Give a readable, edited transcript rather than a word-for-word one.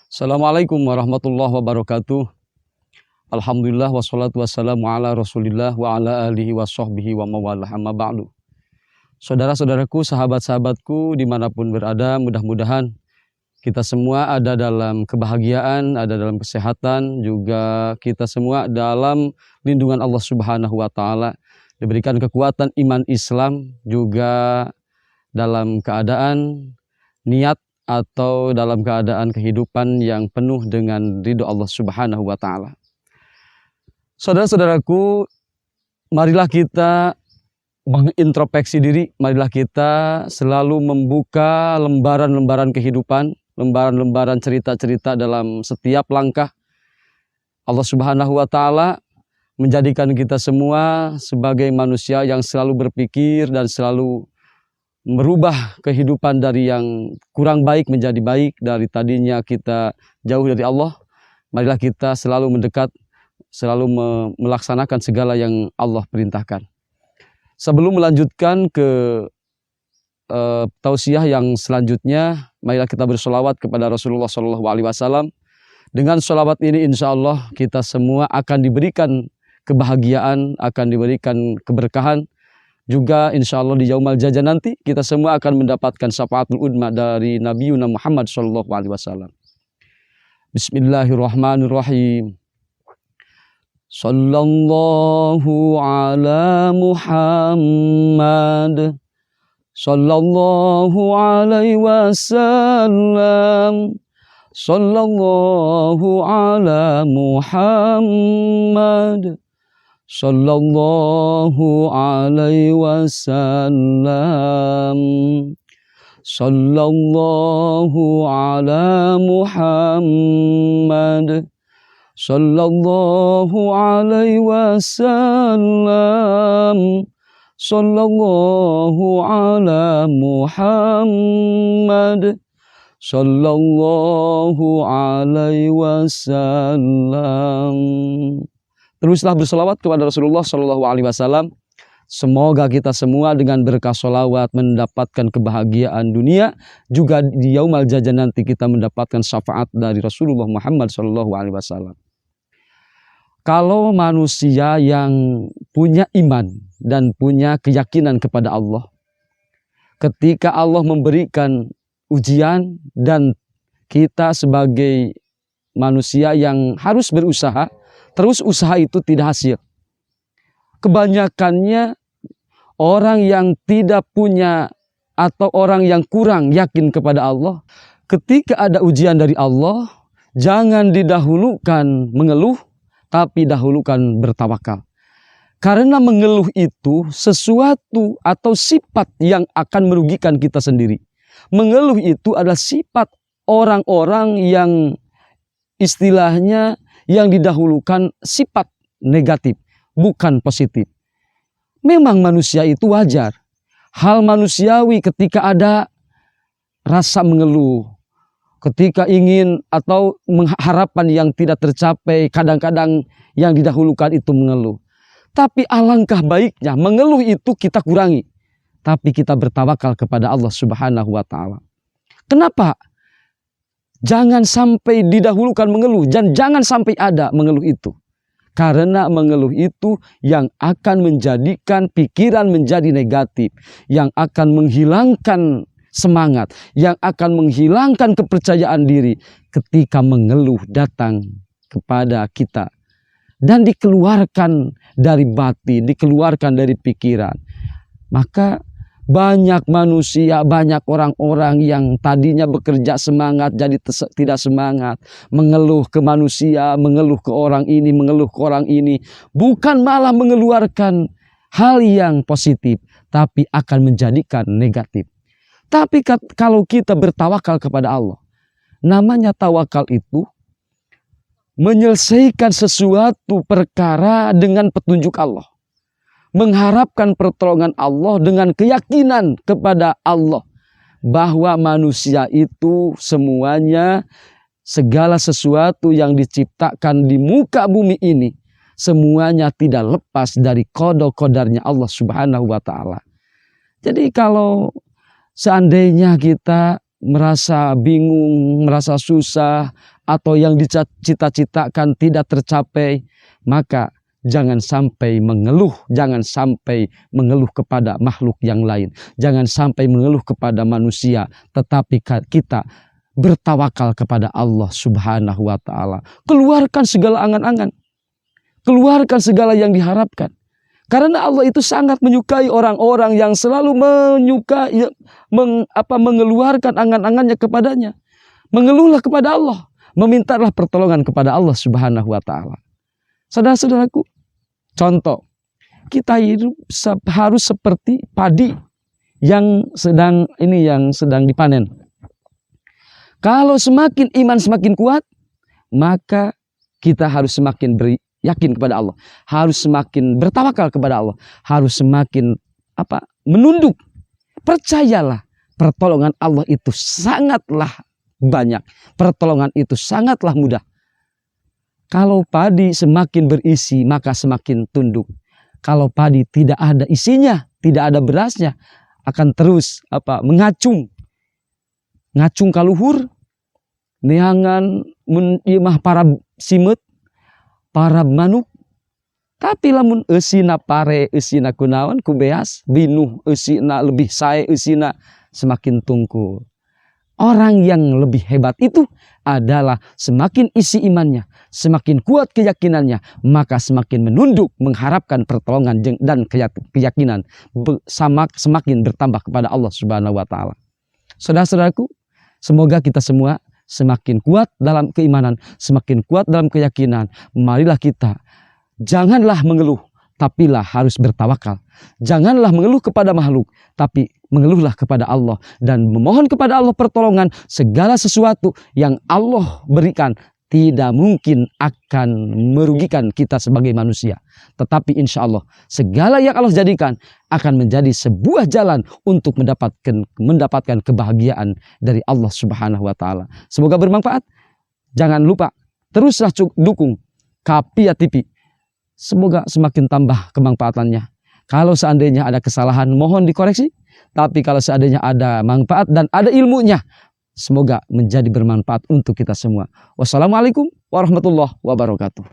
Assalamualaikum warahmatullahi wabarakatuh. Alhamdulillah wassalatu wassalamu ala rasulillah wa ala alihi wa sahbihi wa mawalah amma ba'du. Saudara-saudaraku, sahabat-sahabatku dimanapun berada, mudah-mudahan kita semua ada dalam kebahagiaan, ada dalam kesehatan, juga kita semua dalam lindungan Allah Subhanahu wa Ta'ala, diberikan kekuatan iman Islam, juga dalam keadaan niat atau dalam keadaan kehidupan yang penuh dengan ridho Allah Subhanahu wa Ta'ala. Saudara-saudaraku, marilah kita mengintrospeksi diri, marilah kita selalu membuka lembaran-lembaran kehidupan, lembaran-lembaran cerita-cerita dalam setiap langkah. Allah Subhanahu wa Ta'ala menjadikan kita semua sebagai manusia yang selalu berpikir dan selalu merubah kehidupan dari yang kurang baik menjadi baik. Dari tadinya kita jauh dari Allah, marilah kita selalu mendekat, selalu melaksanakan segala yang Allah perintahkan. Sebelum melanjutkan ke tausiah yang selanjutnya, marilah kita bersolawat kepada Rasulullah SAW. Dengan solawat ini insya Allah kita semua akan diberikan kebahagiaan, akan diberikan keberkahan. Juga insya Allah di Yaumal Jazaa nanti kita semua akan mendapatkan syafaatul udma dari Nabi Muhammad SAW. Bismillahirrahmanirrahim. Sallallahu ala Muhammad, sallallahu alaihi wasallam, sallallahu ala Muhammad, sallallahu alaihi wasallam, sallallahu ala Muhammad, sallallahu alaihi wasallam, sallallahu ala Muhammad, sallallahu alaihi wasallam. Teruslah berselawat kepada Rasulullah SAW. Semoga kita semua dengan berkah solawat mendapatkan kebahagiaan dunia, juga di Yaumal Jazaa nanti kita mendapatkan syafaat dari Rasulullah Muhammad SAW. Kalau manusia yang punya iman dan punya keyakinan kepada Allah, ketika Allah memberikan ujian dan kita sebagai manusia yang harus berusaha, terus usaha itu tidak hasil. Kebanyakannya orang yang tidak punya atau orang yang kurang yakin kepada Allah, ketika ada ujian dari Allah, jangan didahulukan mengeluh, tapi dahulukan bertawakal. Karena mengeluh itu sesuatu atau sifat yang akan merugikan kita sendiri. Mengeluh itu adalah sifat orang-orang yang istilahnya yang didahulukan sifat negatif, bukan positif. Memang manusia itu wajar. Hal manusiawi ketika ada rasa mengeluh, ketika ingin atau harapan yang tidak tercapai, kadang-kadang yang didahulukan itu mengeluh. Tapi alangkah baiknya mengeluh itu kita kurangi, tapi kita bertawakal kepada Allah Subhanahu wa Ta'ala. Kenapa? Jangan sampai didahulukan mengeluh dan jangan sampai ada mengeluh itu. Karena mengeluh itu yang akan menjadikan pikiran menjadi negatif, yang akan menghilangkan semangat, yang akan menghilangkan kepercayaan diri ketika mengeluh datang kepada kita. Dan dikeluarkan dari batin, dikeluarkan dari pikiran. Maka banyak manusia, banyak orang-orang yang tadinya bekerja semangat jadi tidak semangat. Mengeluh ke manusia, mengeluh ke orang ini, mengeluh ke orang ini. Bukan malah mengeluarkan hal yang positif, tapi akan menjadikan negatif. Tapi kalau kita bertawakal kepada Allah, namanya tawakal itu menyelesaikan sesuatu perkara dengan petunjuk Allah. Mengharapkan pertolongan Allah dengan keyakinan kepada Allah bahwa manusia itu semuanya, segala sesuatu yang diciptakan di muka bumi ini semuanya tidak lepas dari qada-qadarnya Allah Subhanahu wa Ta'ala. Jadi kalau seandainya kita merasa bingung, merasa susah, atau yang dicita-citakan tidak tercapai, maka jangan sampai mengeluh, jangan sampai mengeluh kepada makhluk yang lain, jangan sampai mengeluh kepada manusia, tetapi kita bertawakal kepada Allah Subhanahu wa Ta'ala. Keluarkan segala angan-angan, keluarkan segala yang diharapkan. Karena Allah itu sangat menyukai orang-orang yang selalu mengeluarkan angan-angannya kepadanya. Mengeluhlah kepada Allah, memintalah pertolongan kepada Allah Subhanahu wa Ta'ala. Saudara-saudaraku, contoh, kita hidup harus seperti padi yang sedang dipanen. Kalau semakin iman semakin kuat, maka kita harus semakin yakin kepada Allah, harus semakin bertawakal kepada Allah, harus semakin menunduk. Percayalah, pertolongan Allah itu sangatlah banyak, pertolongan itu sangatlah mudah. Kalau padi semakin berisi, maka semakin tunduk. Kalau padi tidak ada isinya, tidak ada berasnya, akan terus mengacung kaluhur, neangan imah para simet, para manuk. Tapi lamun eusina pare, eusina kunaon kubeas, binuh eusina lebih sae, eusina semakin tungkul. Orang yang lebih hebat itu adalah semakin isi imannya, semakin kuat keyakinannya, maka semakin menunduk mengharapkan pertolongan dan keyakinan semakin bertambah kepada Allah Subhanahu wa Ta'ala. Saudara-saudaraku, semoga kita semua semakin kuat dalam keimanan, semakin kuat dalam keyakinan. Marilah kita janganlah mengeluh, tapilah harus bertawakal. Janganlah mengeluh kepada makhluk, tapi mengeluhlah kepada Allah dan memohon kepada Allah pertolongan. Segala sesuatu yang Allah berikan tidak mungkin akan merugikan kita sebagai manusia. Tetapi insya Allah segala yang Allah jadikan akan menjadi sebuah jalan untuk mendapatkan kebahagiaan dari Allah Subhanahu wa Ta'ala. Semoga bermanfaat. Jangan lupa teruslah dukung Kapia TV. Semoga semakin tambah kemanfaatannya. Kalau seandainya ada kesalahan, mohon dikoreksi. Tapi kalau seandainya ada manfaat dan ada ilmunya, semoga menjadi bermanfaat untuk kita semua. Wassalamualaikum warahmatullahi wabarakatuh.